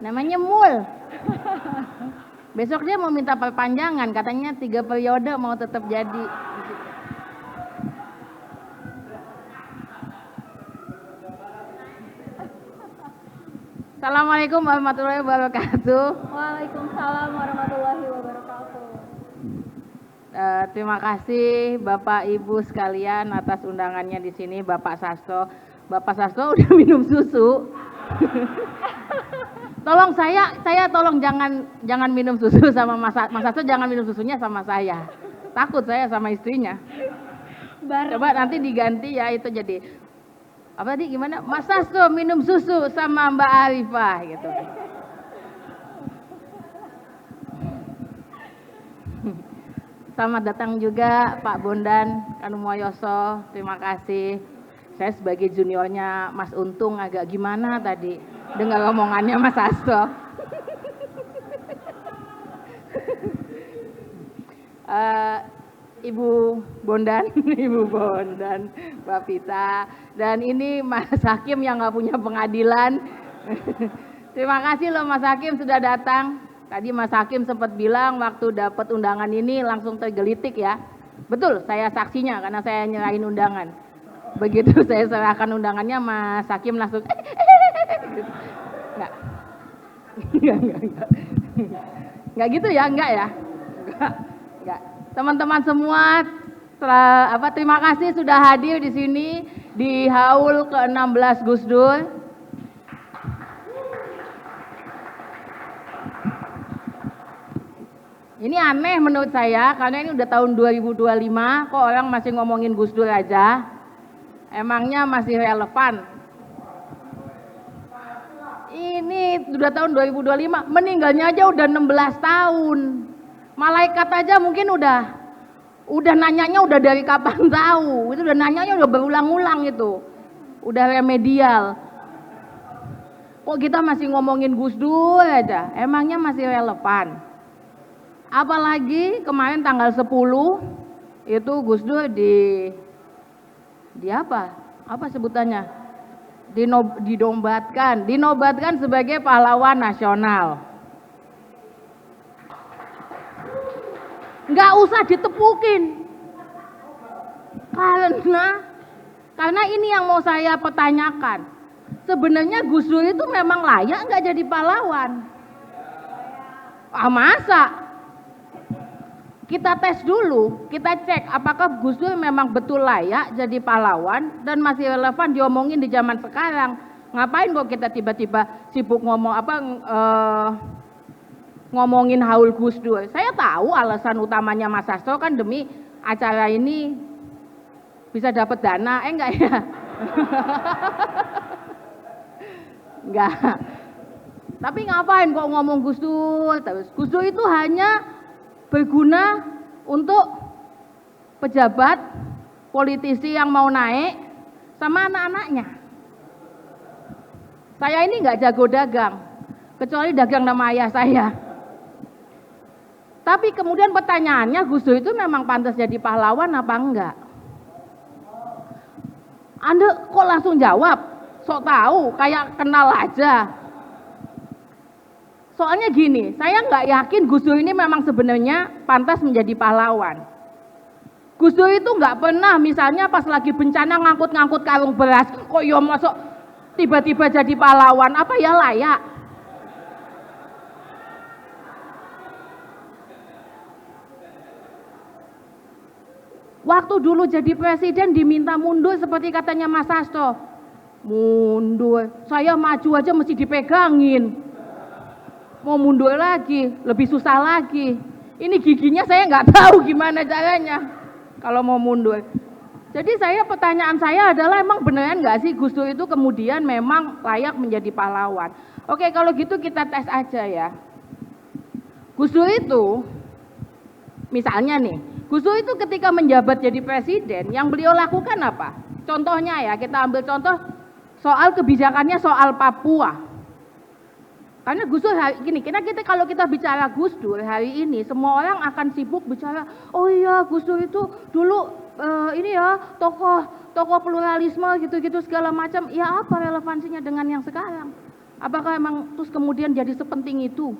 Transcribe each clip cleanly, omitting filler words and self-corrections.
Namanya Mul. Besok dia mau minta perpanjangan, katanya 3 periode mau tetap jadi. Assalamualaikum warahmatullahi wabarakatuh. Waalaikumsalam warahmatullahi wabarakatuh. Terima kasih Bapak Ibu sekalian atas undangannya di sini. Bapak Sasto udah minum susu. Tolong saya tolong jangan minum susu sama Mas Sasto, jangan minum susunya sama saya. Takut saya sama istrinya. Coba nanti diganti ya, itu jadi apa tadi gimana? Mas Sasto minum susu sama Mbak Arifah gitu. Selamat datang juga Pak Bondan Kanumoyoso, terima kasih. Saya sebagai juniornya Mas Untung agak gimana tadi dengar omongannya Mas Sasto. Ibu Bondan, Mbak Vita, dan ini Mas Hakim yang nggak punya pengadilan. Terima kasih loh Mas Hakim sudah datang. Tadi Mas Hakim sempat bilang waktu dapat undangan ini langsung tergelitik ya. Betul, saya saksinya karena saya nyerahin undangan. Begitu saya serahkan undangannya, Mas Hakim langsung Enggak gitu ya, enggak ya. Enggak. Teman-teman semua, terima kasih sudah hadir di sini di Haul ke-16 Gus Dur. Ini aneh menurut saya karena ini udah tahun 2025 kok orang masih ngomongin Gus Dur aja. Emangnya masih relevan? Ini udah tahun 2025, meninggalnya aja udah 16 tahun. Malaikat aja mungkin udah nanyanya udah dari kapan tahu. Itu udah nanyanya udah berulang-ulang itu. Udah remedial. Kok kita masih ngomongin Gus Dur aja? Emangnya masih relevan? Apalagi kemarin tanggal 10 itu Gus Dur di apa? Apa sebutannya? Dinobatkan sebagai pahlawan nasional. Nggak usah ditepukin. Karena ini yang mau saya pertanyakan. Sebenarnya Gus Dur itu memang layak nggak jadi pahlawan? Masa? Kita tes dulu, kita cek apakah Gus Dur memang betul layak jadi pahlawan dan masih relevan diomongin di zaman sekarang. Ngapain kok kita tiba-tiba sibuk ngomongin haul Gus Dur. Saya tahu alasan utamanya Mas Sasto kan demi acara ini bisa dapat dana. Enggak ya? Enggak. Tapi ngapain kok ngomong Gus Dur terus? Gus Dur itu hanya berguna untuk pejabat, politisi yang mau naik sama anak-anaknya. Saya ini enggak jago dagang, kecuali dagang nama ayah saya. Tapi kemudian pertanyaannya, Gus Dur itu memang pantas jadi pahlawan apa enggak? Anda kok langsung jawab? Sok tahu, kayak kenal aja. Soalnya gini, saya nggak yakin Gus Dur ini memang sebenarnya pantas menjadi pahlawan. Gus Dur itu nggak pernah misalnya pas lagi bencana ngangkut-ngangkut karung beras, kok ya masuk tiba-tiba jadi pahlawan, apa ya layak? Waktu dulu jadi presiden diminta mundur seperti katanya Mas Sasto. Mundur, saya maju aja mesti dipegangin. Mau mundur lagi, lebih susah lagi. Ini giginya saya nggak tahu gimana caranya kalau mau mundur. Jadi pertanyaan saya adalah emang beneran nggak sih Gus Dur itu kemudian memang layak menjadi pahlawan? Oke, kalau gitu kita tes aja ya. Gus Dur itu, misalnya nih, Gus Dur itu ketika menjabat jadi presiden, yang beliau lakukan apa? Contohnya ya, kita ambil contoh soal kebijakannya soal Papua. Karena Gus Dur gini, kita kalau kita bicara Gus Dur hari ini, semua orang akan sibuk bicara, oh iya Gus Dur itu dulu ini ya tokoh pluralisme gitu-gitu segala macam. Ya apa relevansinya dengan yang sekarang? Apakah emang terus kemudian jadi sepenting itu?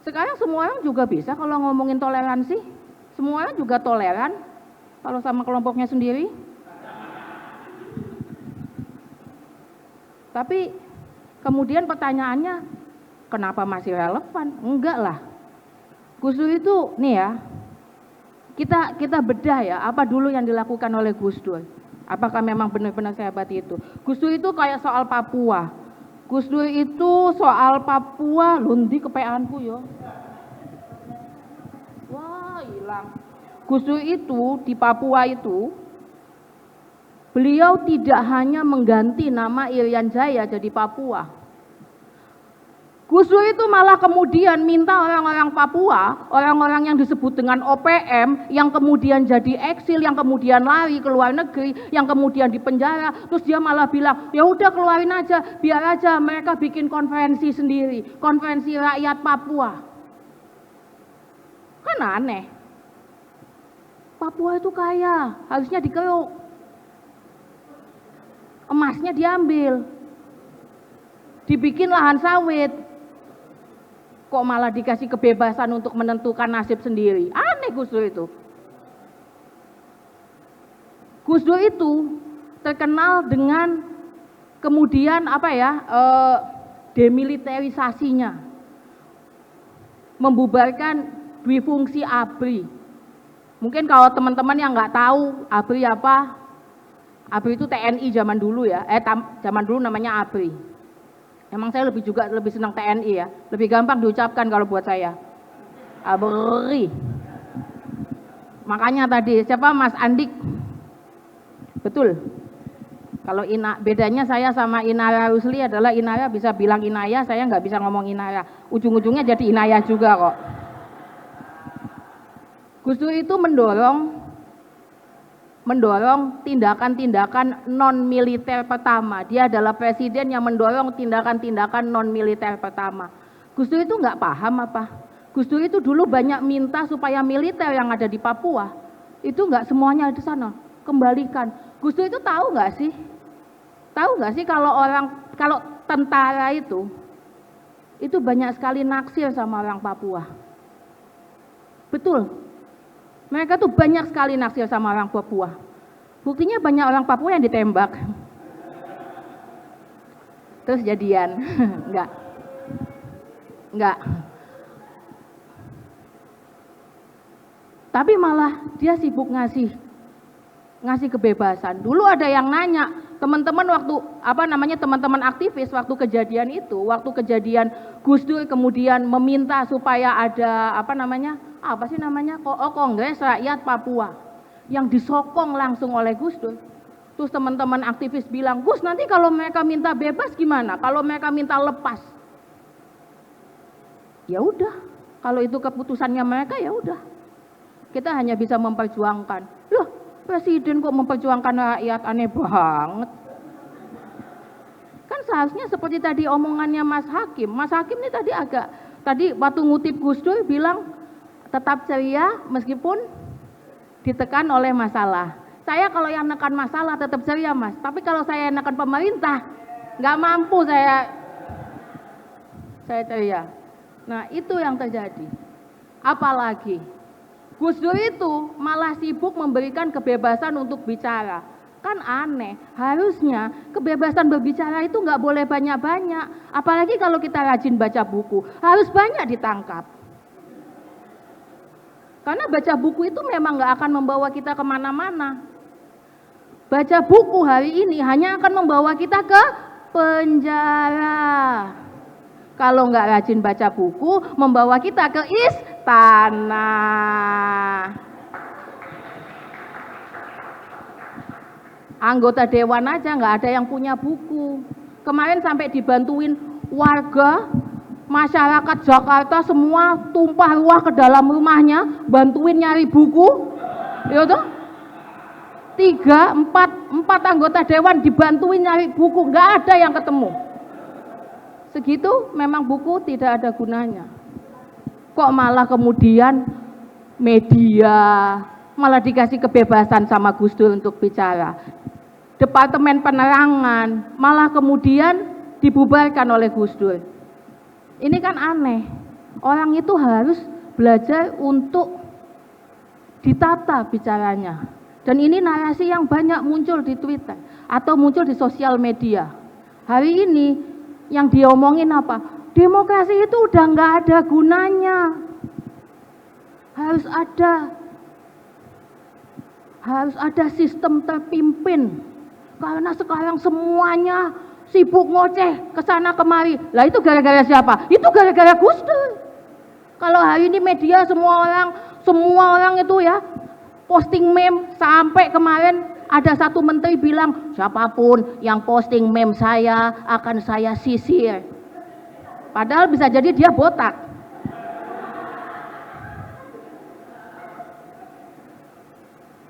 Sekarang semua orang juga bisa kalau ngomongin toleransi, semua orang juga toleran kalau sama kelompoknya sendiri. Tapi kemudian pertanyaannya, kenapa masih relevan? Enggak lah. Gus Dur itu, nih ya, kita bedah ya, apa dulu yang dilakukan oleh Gus Dur. Apakah memang benar-benar sehebat itu? Gus Dur itu kayak soal Papua. Gus Dur itu soal Papua, lundi kepeanku yo. Wah, hilang. Gus Dur itu di Papua itu, beliau tidak hanya mengganti nama Irian Jaya jadi Papua. Gus Dur itu malah kemudian minta orang-orang Papua, orang-orang yang disebut dengan OPM, yang kemudian jadi eksil, yang kemudian lari ke luar negeri, yang kemudian dipenjara, terus dia malah bilang, ya udah keluarin aja, biar aja mereka bikin konferensi sendiri, konferensi rakyat Papua. Kan aneh. Papua itu kaya, harusnya dikeruk. Emasnya diambil, dibikin lahan sawit, kok malah dikasih kebebasan untuk menentukan nasib sendiri. Aneh Gus Dur itu. Gus Dur itu terkenal dengan kemudian demilitarisasinya, membubarkan dwifungsi ABRI. Mungkin kalau teman-teman yang nggak tahu ABRI apa, ABRI itu TNI zaman dulu ya, zaman dulu namanya ABRI. Emang saya lebih senang TNI ya, lebih gampang diucapkan kalau buat saya. ABRI. Makanya tadi siapa Mas Andik, betul. Kalau bedanya saya sama Inara Rusli adalah Inara bisa bilang Inaya, saya nggak bisa ngomong Inara. Ujung-ujungnya jadi Inaya juga kok. Gus Dur itu mendorong tindakan-tindakan non-militer pertama. Dia adalah presiden yang mendorong tindakan-tindakan non-militer pertama. Gus Dur itu nggak paham apa? Gus Dur itu dulu banyak minta supaya militer yang ada di Papua itu nggak semuanya di sana, kembalikan. Gus Dur itu tahu nggak sih? Tahu nggak sih kalau tentara itu banyak sekali naksir sama orang Papua. Betul. Mereka tuh banyak sekali naksir sama orang Papua. Buktinya banyak orang Papua yang ditembak. Terus jadian. Enggak. Tapi malah dia sibuk ngasih kebebasan. Dulu ada yang nanya, teman-teman teman-teman aktivis waktu kejadian Gus Dur kemudian meminta supaya ada Kongres Rakyat Papua yang disokong langsung oleh Gus Dur. Terus teman-teman aktivis bilang, Gus nanti kalau mereka minta bebas gimana? Kalau mereka minta lepas? Ya udah, kalau itu keputusannya mereka ya udah. Kita hanya bisa memperjuangkan. Loh, presiden kok memperjuangkan rakyat, aneh banget. Kan seharusnya seperti tadi omongannya Mas Hakim. Mas Hakim ini tadi waktu ngutip Gus Dur bilang tetap ceria meskipun ditekan oleh masalah. Saya kalau yang nekan masalah tetap ceria Mas, tapi kalau saya nekan pemerintah nggak mampu saya ceria. Nah itu yang terjadi. Apalagi Gus Dur itu malah sibuk memberikan kebebasan untuk bicara. Kan aneh, harusnya kebebasan berbicara itu nggak boleh banyak-banyak. Apalagi kalau kita rajin baca buku, harus banyak ditangkap. Karena baca buku itu memang nggak akan membawa kita kemana-mana. Baca buku hari ini hanya akan membawa kita ke penjara. Kalau nggak rajin baca buku, membawa kita ke istana. Anggota dewan aja nggak ada yang punya buku. Kemarin sampai dibantuin warga, masyarakat Jakarta semua tumpah ruah ke dalam rumahnya, bantuin nyari buku. Ya toh? 4 anggota dewan dibantuin nyari buku, nggak ada yang ketemu. Segitu memang buku tidak ada gunanya. Kok malah kemudian media malah dikasih kebebasan sama Gus Dur untuk bicara. Departemen Penerangan malah kemudian dibubarkan oleh Gus Dur. Ini kan aneh. Orang itu harus belajar untuk ditata bicaranya. Dan ini narasi yang banyak muncul di Twitter atau muncul di sosial media. Hari ini yang diomongin apa? Demokrasi itu udah nggak ada gunanya. Harus ada sistem terpimpin. Karena sekarang semuanya sibuk ngoceh ke sana kemari. Lah itu gara-gara siapa? Itu gara-gara Gus Dur. Kalau hari ini media semua orang itu ya posting meme, sampai kemarin ada satu menteri bilang siapapun yang posting meme saya akan saya sisir. Padahal bisa jadi dia botak.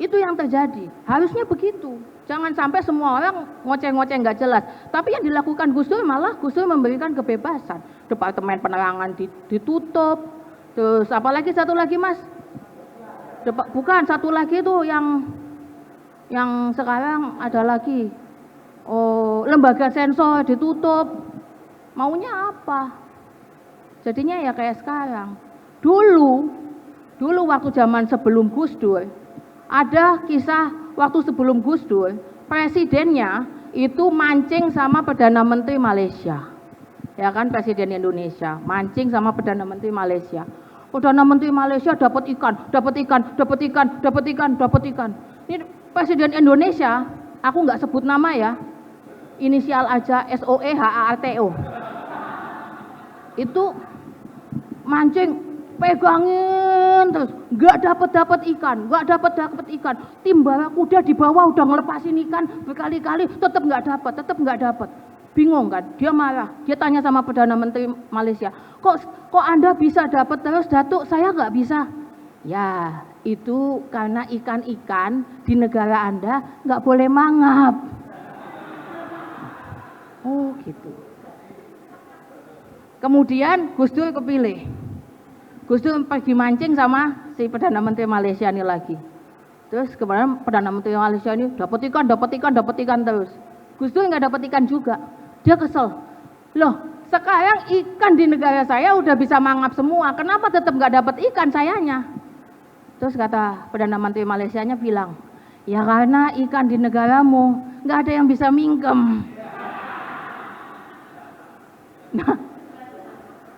Itu yang terjadi. Harusnya begitu. Jangan sampai semua orang ngoceh-ngoceh nggak jelas. Tapi yang dilakukan Gus Dur malah Gus Dur memberikan kebebasan. Departemen Penerangan ditutup. Terus apalagi satu lagi Mas? Bukan, satu lagi itu yang sekarang ada lagi. Lembaga sensor ditutup. Maunya apa? Jadinya ya kayak sekarang. Dulu waktu zaman sebelum Gus Dur, ada kisah waktu sebelum Gus Dur, presidennya itu mancing sama Perdana Menteri Malaysia. Ya kan, Presiden Indonesia mancing sama Perdana Menteri Malaysia. Perdana Menteri Malaysia dapat ikan. Ini Presiden Indonesia, aku nggak sebut nama ya, inisial aja SOEHARTO. Itu mancing, pegangin terus, nggak dapat ikan. Tim Barakuda di bawah udah ngelepasin ikan berkali-kali, tetap nggak dapat. Bingung kan? Dia marah. Dia tanya sama Perdana Menteri Malaysia, kok Anda bisa dapat terus, Datuk, saya nggak bisa? Ya, itu karena ikan-ikan di negara Anda nggak boleh mangap. Oh gitu. Kemudian Gus Dur kepilih. Gus Dur pergi mancing sama si Perdana Menteri Malaysia ini lagi. Terus kemarin Perdana Menteri Malaysia ini dapat ikan terus. Gus Dur nggak dapat ikan juga. Dia kesel. Loh, sekarang ikan di negara saya udah bisa mangap semua. Kenapa tetap nggak dapat ikan sayanya? Terus kata Perdana Menteri Malaysianya bilang, ya karena ikan di negaramu nggak ada yang bisa mingkem. Nah,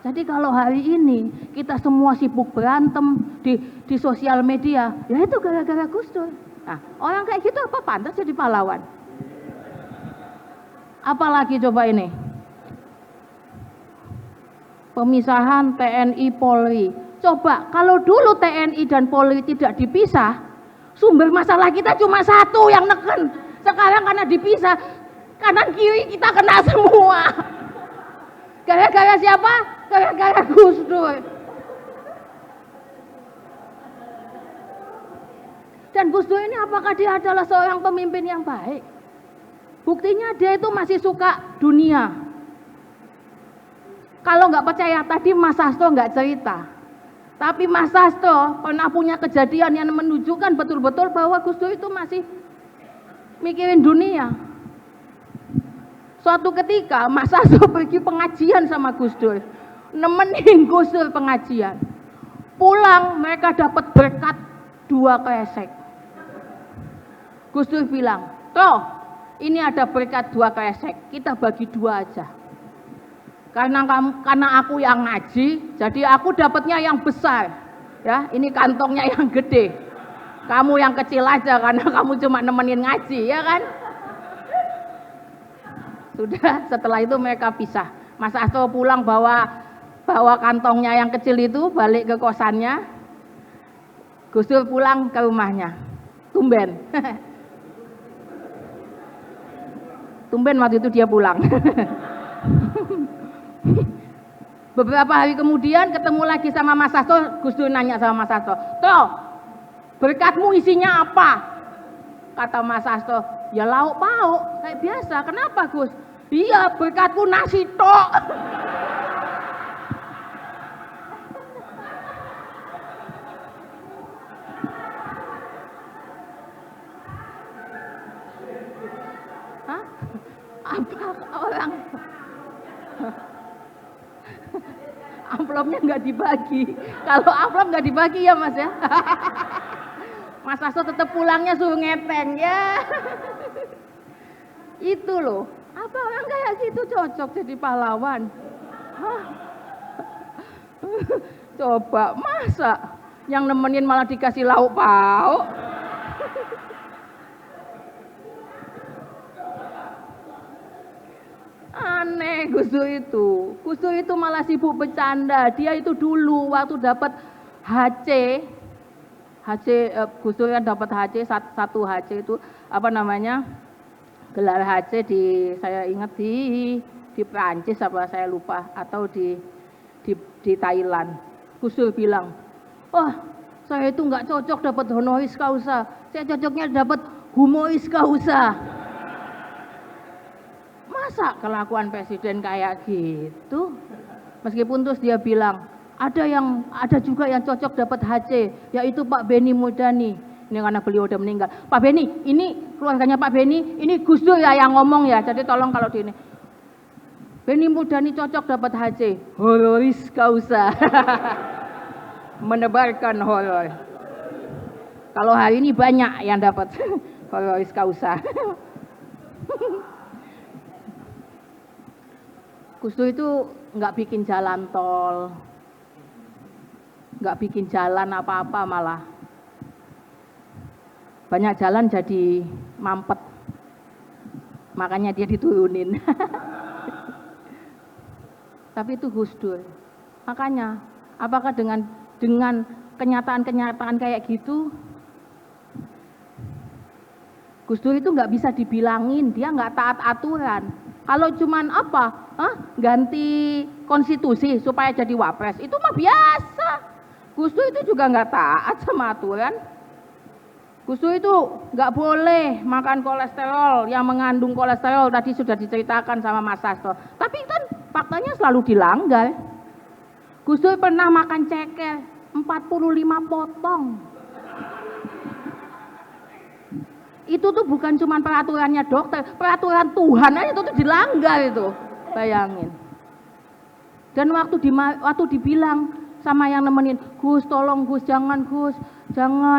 jadi kalau hari ini kita semua sibuk berantem di sosial media, ya itu gara-gara Gus Dur. Nah, orang kayak gitu apa pantas jadi pahlawan? Apalagi coba ini, pemisahan TNI Polri. Coba kalau dulu TNI dan Polri tidak dipisah, sumber masalah kita cuma satu yang neken. Sekarang karena dipisah, kanan kiri kita kena semua. Gara-gara siapa? Gara-gara Gus Dur. Dan Gus Dur ini apakah dia adalah seorang pemimpin yang baik? Buktinya dia itu masih suka dunia. Kalau nggak percaya, tadi Mas Hasto nggak cerita. Tapi Mas Hasto pernah punya kejadian yang menunjukkan betul-betul bahwa Gus Dur itu masih mikirin dunia. Suatu ketika Mas Hasto pergi pengajian sama Gus Dur, nemenin Gus Dur pengajian. Pulang mereka dapat berkat 2 kresek. Gus Dur bilang, toh ini ada berkat 2 kresek, kita bagi 2 aja. Karena aku yang ngaji, jadi aku dapatnya yang besar. Ya, ini kantongnya yang gede. Kamu yang kecil aja karena kamu cuma nemenin ngaji, ya kan? Sudah, setelah itu mereka pisah. Mas Hasto pulang bawa kantongnya yang kecil itu balik ke kosannya. Gus Dur pulang ke rumahnya. Tumben. Tumben waktu itu dia pulang. Beberapa hari kemudian ketemu lagi sama Mas Hasto. Gus Dur nanya sama Mas Hasto, "Toh, berkatmu isinya apa?" Kata Mas Hasto, "Ya lauk pauk kayak biasa." "Kenapa, Gus?" "Iya, berkatku nasi tok." Hah? Apa orang Amplopnya nggak dibagi. Kalau amplop nggak dibagi ya Mas ya. Mas Hasto tetap pulangnya suruh ngeteng ya. Itu loh. Apa orang kayak gitu cocok jadi pahlawan? Hah? Coba masa yang nemenin malah dikasih lauk pauk. Aneh Gus Dur itu. Gus Dur itu malah sibuk bercanda. Dia itu dulu waktu dapat Gus Dur kan dapat satu HC itu apa namanya? Gelar HC saya ingat di Prancis apa saya lupa atau di Thailand. Gus Dur bilang, "Wah, saya itu nggak cocok dapat honoris causa. Saya cocoknya dapat humoris causa." Masa kelakuan presiden kayak gitu? Meskipun terus dia bilang, ada juga yang cocok dapat HC, yaitu Pak Benny Murdani. Ini karena beliau udah meninggal. Pak Benny, ini keluarganya Pak Benny, ini Gus Dur ya yang ngomong ya. Jadi tolong kalau di ini. Benny Murdani cocok dapat HC, honoris causa. Menebarkan horor. Kalau hari ini banyak yang dapat honoris causa. Gus Dur itu nggak bikin jalan tol, nggak bikin jalan apa-apa malah. Banyak jalan jadi mampet, makanya dia diturunin. Tapi itu Gus Dur. Makanya, apakah dengan kenyataan-kenyataan kayak gitu, Gus Dur itu nggak bisa dibilangin, dia nggak taat aturan. Kalau cuman ganti konstitusi supaya jadi wapres, itu mah biasa. Gus Dur itu juga nggak taat sama aturan. Gus Dur itu nggak boleh makan kolesterol yang mengandung kolesterol, tadi sudah diceritakan sama Mas Hasto. Tapi kan faktanya selalu dilanggar. Gus Dur pernah makan ceker 45 potong. Itu tuh bukan cuma peraturannya dokter, peraturan Tuhan aja itu tuh dilanggar itu. Bayangin. Dan waktu dibilang sama yang nemenin, "Gus, tolong Gus, jangan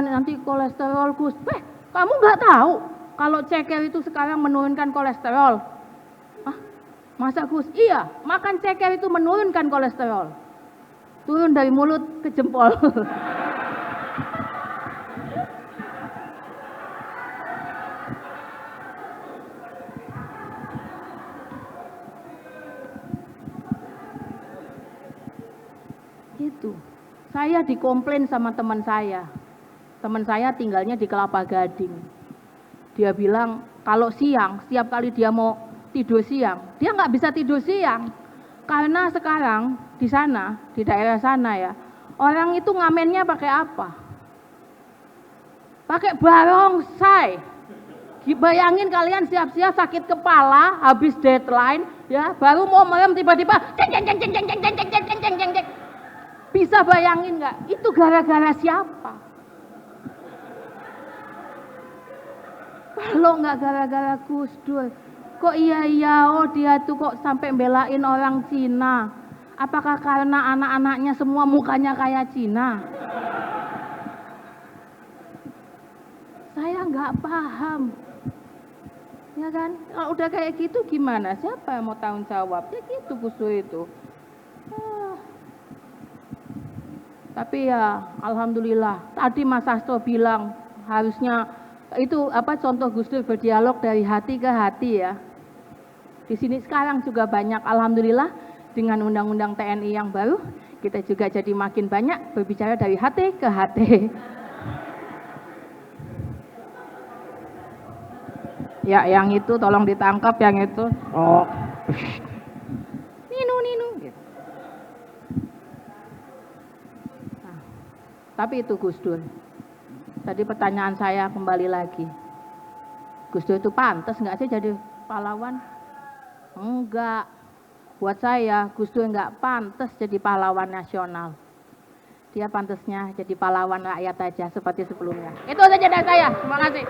nanti kolesterol Gus." Kamu nggak tahu kalau ceker itu sekarang menurunkan kolesterol? Hah? Masa Gus? Iya, makan ceker itu menurunkan kolesterol. Turun dari mulut ke jempol. Gitu. Saya dikomplain sama teman saya. Teman saya tinggalnya di Kelapa Gading. Dia bilang kalau siang, setiap kali dia mau tidur siang, dia nggak bisa tidur siang. Karena sekarang di sana, di daerah sana ya, orang itu ngamennya pakai apa? Pakai barongsai. Bayangin kalian siap-siap sakit kepala, habis deadline, ya, baru mau merem tiba-tiba, bisa bayangin nggak? Itu gara-gara siapa? Kalau nggak gara-gara Gus Dur, kok iya dia tuh kok sampai belain orang Cina? Apakah karena anak-anaknya semua mukanya kayak Cina? Saya nggak paham. Ya kan? Kalau udah kayak gitu gimana? Siapa yang mau tanggung jawab? Ya gitu Gus Dur itu. Tapi ya alhamdulillah. Tadi Mas Hasto bilang harusnya itu contoh Gus Dur berdialog dari hati ke hati ya. Di sini sekarang juga banyak alhamdulillah dengan undang-undang TNI yang baru kita juga jadi makin banyak berbicara dari hati ke hati. Ya yang itu tolong ditangkap yang itu. Oh. Ninu gitu. Nah, tapi itu Gus Dur. Tadi pertanyaan saya kembali lagi. Gus Dur itu pantas nggak sih jadi pahlawan? Enggak. Buat saya Gus Dur nggak pantas jadi pahlawan nasional. Dia pantasnya jadi pahlawan rakyat aja seperti sebelumnya. Itu saja dari saya. Terima kasih.